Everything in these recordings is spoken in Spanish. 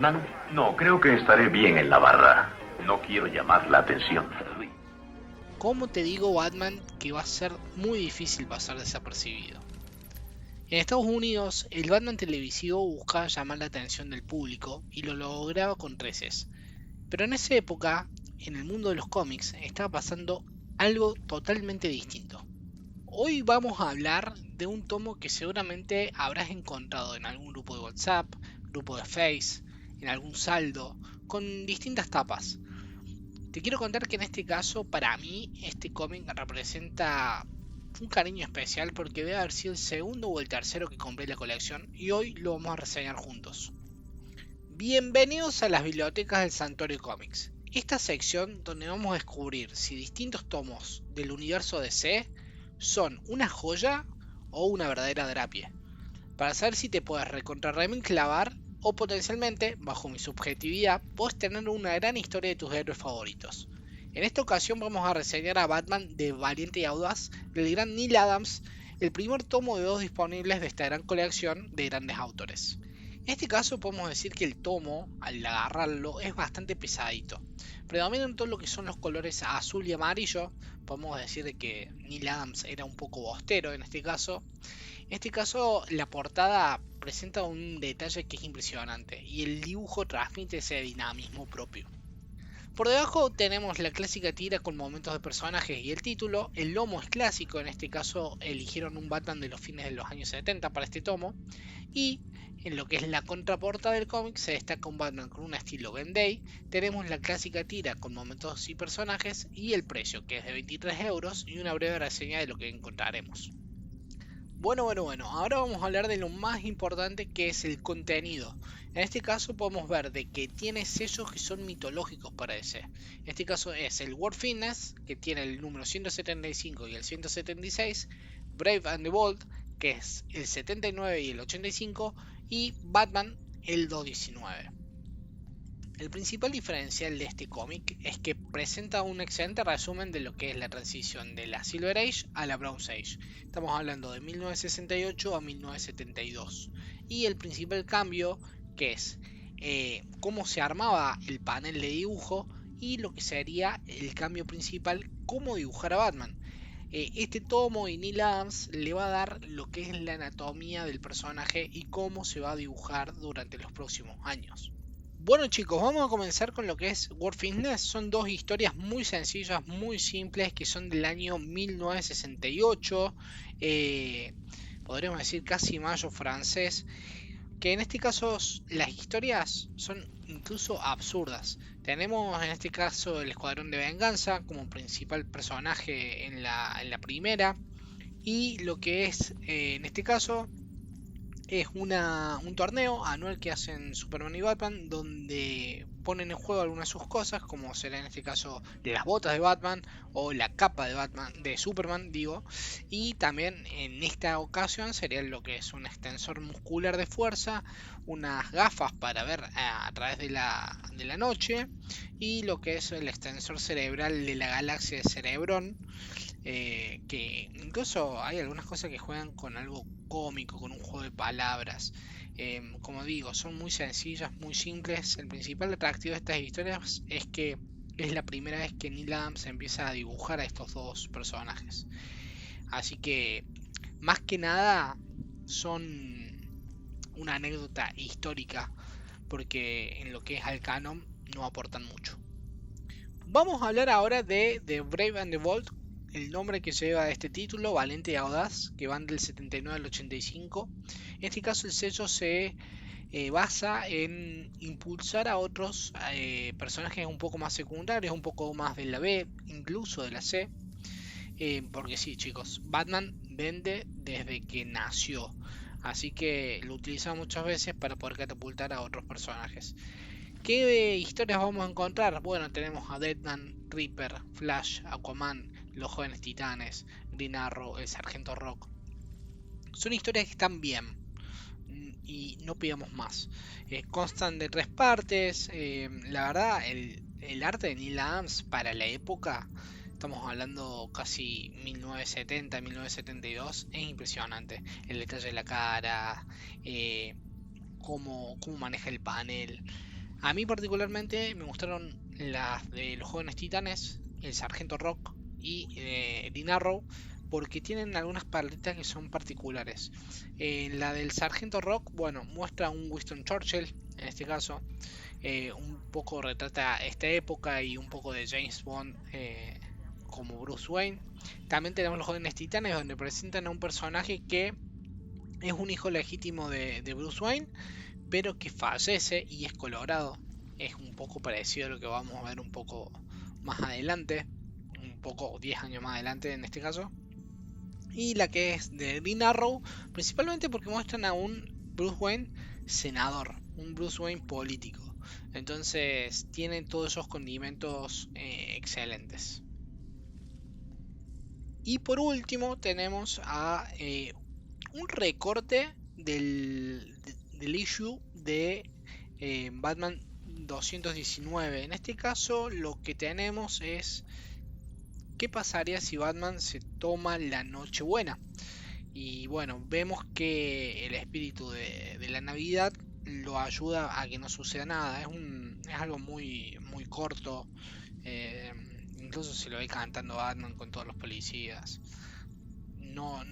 No, creo que estaré bien en la barra. No quiero llamar la atención. ¿Cómo te digo, Batman, que va a ser muy difícil pasar desapercibido? En Estados Unidos, el Batman televisivo buscaba llamar la atención del público y lo lograba con creces. Pero en esa época, en el mundo de los cómics, estaba pasando algo totalmente distinto. Hoy vamos a hablar de un tomo que seguramente habrás encontrado en algún grupo de WhatsApp, grupo de Face, en algún saldo, con distintas tapas. Te quiero contar que en este caso, para mí, este cómic representa un cariño especial porque debe haber sido el segundo o el tercero que compré la colección y hoy lo vamos a reseñar juntos. Bienvenidos a las bibliotecas del Santuario Comics. Esta sección donde vamos a descubrir si distintos tomos del universo DC son una joya o una verdadera drapie, para saber si te puedes recontra clavar o potencialmente, bajo mi subjetividad, puedes tener una gran historia de tus héroes favoritos. En esta ocasión vamos a reseñar a Batman de Valiente y Audaz del gran Neil Adams, el primer tomo de dos disponibles de esta gran colección de grandes autores. En este caso podemos decir que el tomo, al agarrarlo, es bastante pesadito. Predominan todo lo que son los colores azul y amarillo. Podemos decir que Neil Adams era un poco bostero en este caso. En este caso, la portada presenta un detalle que es impresionante y el dibujo transmite ese dinamismo propio. Por debajo tenemos la clásica tira con momentos de personajes y el título. El lomo es clásico, en este caso eligieron un Batman de los fines de los años 70 para este tomo. Y en lo que es la contraportada del cómic se destaca un Batman con un estilo Ben Day. Tenemos la clásica tira con momentos y personajes y el precio, que es de 23 euros, y una breve reseña de lo que encontraremos. Bueno, ahora vamos a hablar de lo más importante, que es el contenido. En este caso podemos ver de que tiene sellos que son mitológicos para DC. En este caso es el World Fitness, que tiene el número 175 y el 176, Brave and the Bold, que es el 79 y el 85, y Batman el 219. El principal diferencial de este cómic es que presenta un excelente resumen de lo que es la transición de la Silver Age a la Bronze Age. Estamos hablando de 1968 a 1972. Y el principal cambio, que es cómo se armaba el panel de dibujo, y lo que sería el cambio principal, cómo dibujar a Batman. Este tomo y Neil Adams le va a dar lo que es la anatomía del personaje y cómo se va a dibujar durante los próximos años. Bueno chicos, vamos a comenzar con lo que es World Fitness. Son dos historias muy sencillas, muy simples, que son del año 1968. eh, Podríamos decir casi mayo francés. Que en este caso las historias son incluso absurdas. Tenemos en este caso el Escuadrón de Venganza como principal personaje en la primera. Y lo que es en este caso es un torneo anual que hacen Superman y Batman, donde ponen en juego algunas de sus cosas, como será en este caso las botas de Batman o la capa de Batman, de Superman, digo. Y también en esta ocasión sería lo que es un extensor muscular de fuerza, unas gafas para ver a través de la noche, y lo que es el extensor cerebral de la galaxia de Cerebrón, que incluso hay algunas cosas que juegan con algo cómico, con un juego de palabras. Como digo, son muy sencillas, muy simples. El principal atractivo de estas historias es que es la primera vez que Neil Adams empieza a dibujar a estos dos personajes. Así que, más que nada, son una anécdota histórica, porque en lo que es al canon no aportan mucho. Vamos a hablar ahora de The Brave and the Bold, el nombre que lleva este título, Valiente y Audaz, que van del 79 al 85. En este caso el sello se basa en impulsar a otros personajes un poco más secundarios, un poco más de la B, incluso de la C. Porque sí, chicos, Batman vende desde que nació. Así que lo utiliza muchas veces para poder catapultar a otros personajes. ¿Qué historias vamos a encontrar? Bueno, tenemos a Deadman, Reaper, Flash, Aquaman, Los Jóvenes Titanes, Green Arrow, el Sargento Rock. Son historias que están bien y no pidamos más. Constan de tres partes. La verdad, el arte de Neil Adams para la época, estamos hablando casi 1970, 1972, es impresionante. El detalle de la cara, cómo maneja el panel. A mí particularmente me gustaron las de los Jóvenes Titanes, el Sargento Rock y Green Arrow, porque tienen algunas paletas que son particulares. La del Sargento Rock, bueno, muestra un Winston Churchill, en este caso, un poco retrata esta época y un poco de James Bond como Bruce Wayne. También tenemos los Jóvenes Titanes, donde presentan a un personaje que es un hijo legítimo de Bruce Wayne, pero que fallece y es colorado. Es un poco parecido a lo que vamos a ver un poco más adelante, un poco 10 años más adelante en este caso. Y la que es de Green Arrow, principalmente porque muestran a un Bruce Wayne senador, un Bruce Wayne político. Entonces tienen todos esos condimentos excelentes. Y por último tenemos a un recorte del issue de Batman 219. En este caso lo que tenemos es qué pasaría si Batman se toma la Nochebuena. Y bueno, vemos que el espíritu de la Navidad lo ayuda a que no suceda nada. Es algo muy corto. eh, Incluso se lo ve cantando Batman con todos los policías. No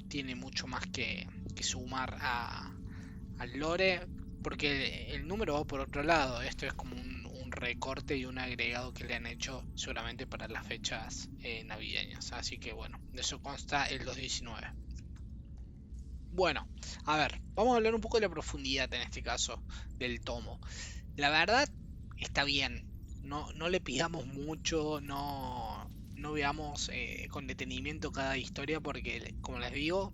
tiene mucho más que sumar al lore, porque el número va por otro lado. Esto es como un recorte y un agregado que le han hecho seguramente para las fechas navideñas. Así que bueno, de eso consta el 219. Bueno, a ver, vamos a hablar un poco de la profundidad en este caso del tomo. La verdad está bien, no le pidamos mucho, no veamos con detenimiento cada historia porque, como les digo,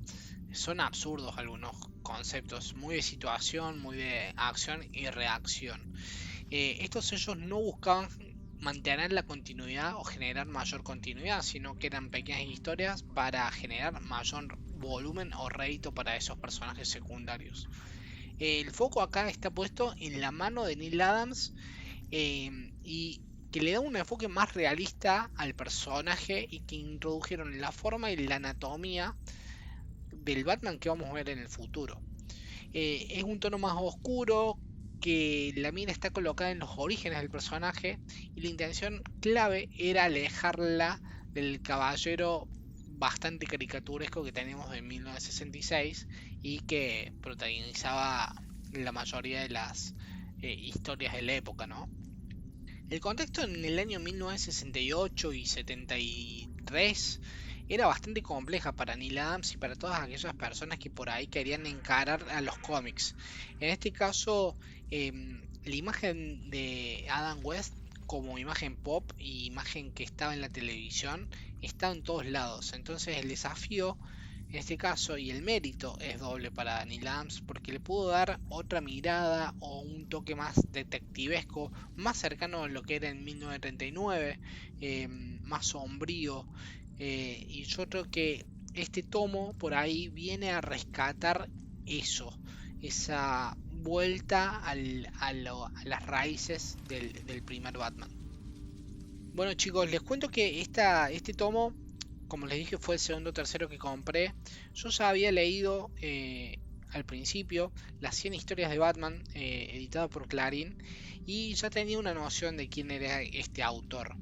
son absurdos algunos conceptos, muy de situación, muy de acción y reacción. Estos sellos no buscaban mantener la continuidad o generar mayor continuidad, sino que eran pequeñas historias para generar mayor volumen o rédito para esos personajes secundarios. El foco acá está puesto en la mano de Neil Adams y que le da un enfoque más realista al personaje y que introdujeron la forma y la anatomía del Batman que vamos a ver en el futuro. Es un tono más oscuro, que la mira está colocada en los orígenes del personaje y la intención clave era alejarla del caballero bastante caricaturesco que tenemos de 1966 y que protagonizaba la mayoría de las historias de la época, ¿no? El contexto en el año 1968 y 73 era bastante compleja para Neil Adams y para todas aquellas personas que por ahí querían encarar a los cómics. En este caso, la imagen de Adam West como imagen pop y imagen que estaba en la televisión está en todos lados. Entonces el desafío en este caso y el mérito es doble para Neil Adams porque le pudo dar otra mirada o un toque más detectivesco, más cercano a lo que era en 1939, más sombrío. Y yo creo que este tomo por ahí viene a rescatar eso, esa vuelta a las raíces del primer Batman. Bueno chicos, les cuento que este tomo, como les dije, fue el segundo o tercero que compré. Yo ya había leído al principio las 100 historias de Batman editado por Clarín y ya tenía una noción de quién era este autor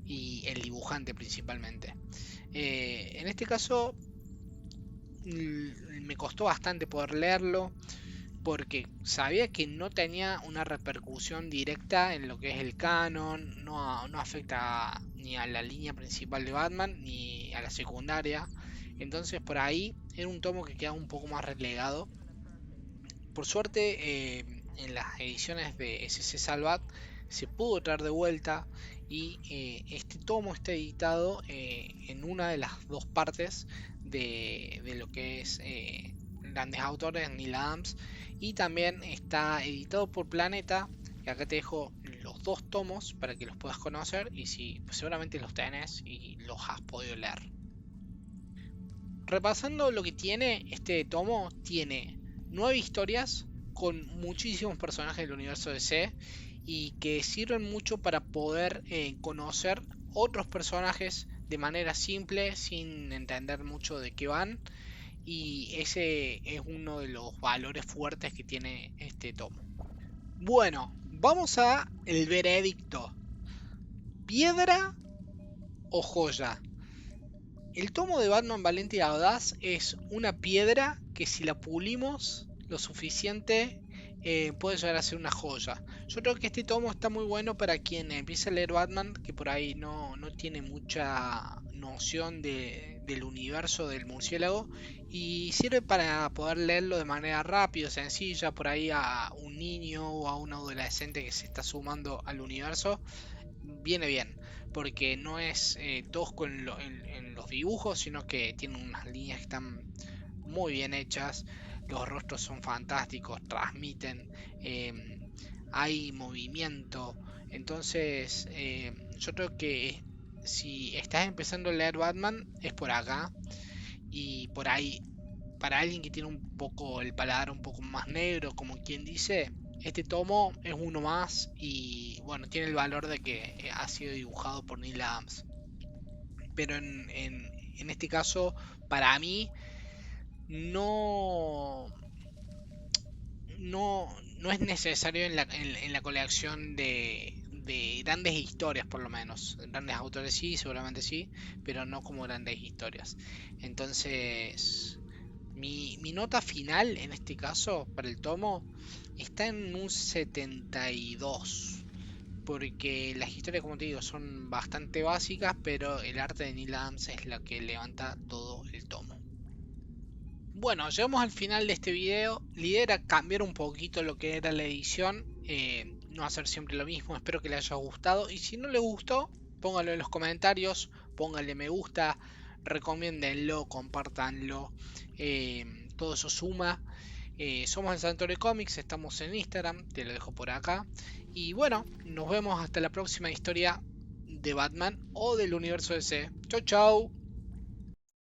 y el dibujante principalmente. En este caso me costó bastante poder leerlo porque sabía que no tenía una repercusión directa en lo que es el canon, no afecta ni a la línea principal de Batman ni a la secundaria. Entonces por ahí era un tomo que quedaba un poco más relegado. Por suerte en las ediciones de SC Salvat se pudo traer de vuelta y este tomo está editado en una de las dos partes de lo que es grandes autores, Neil Adams, y también está editado por Planeta, que acá te dejo los dos tomos para que los puedas conocer y si pues seguramente los tenés y los has podido leer. Repasando lo que tiene este tomo, tiene 9 historias con muchísimos personajes del universo DC y que sirven mucho para poder conocer otros personajes de manera simple sin entender mucho de qué van, y ese es uno de los valores fuertes que tiene este tomo. Bueno, Vamos a el veredicto. ¿Piedra o joya? El tomo de Batman Valiente y Audaz es una piedra que si la pulimos lo suficiente puede llegar a ser una joya. Yo creo que este tomo está muy bueno para quien empieza a leer Batman, que por ahí no tiene mucha noción del universo del murciélago, y sirve para poder leerlo de manera rápida, sencilla, por ahí a un niño o a un adolescente que se está sumando al universo. Viene bien, porque no es tosco en los dibujos, sino que tiene unas líneas que están muy bien hechas, los rostros son fantásticos, transmiten, hay movimiento, entonces yo creo que si estás empezando a leer Batman es por acá, y por ahí para alguien que tiene un poco el paladar un poco más negro, como quien dice, este tomo es uno más y bueno, tiene el valor de que ha sido dibujado por Neil Adams. Pero en este caso, para mí, no, no es necesario en la colección de grandes historias, por lo menos. Grandes autores sí, seguramente sí, pero no como grandes historias. Entonces, mi nota final en este caso para el tomo está en un 72. Porque las historias, como te digo, son bastante básicas, pero el arte de Neil Adams es la que levanta todo el tomo. Bueno, llegamos al final de este video. La idea era cambiar un poquito lo que era la edición, no hacer siempre lo mismo. Espero que le haya gustado. Y si no le gustó, póngalo en los comentarios, póngale me gusta, recomiéndenlo, compártanlo. Todo eso suma. Somos el Santuario Comics, estamos en Instagram, te lo dejo por acá. Y bueno, nos vemos hasta la próxima historia de Batman o del universo DC. Chau, chau.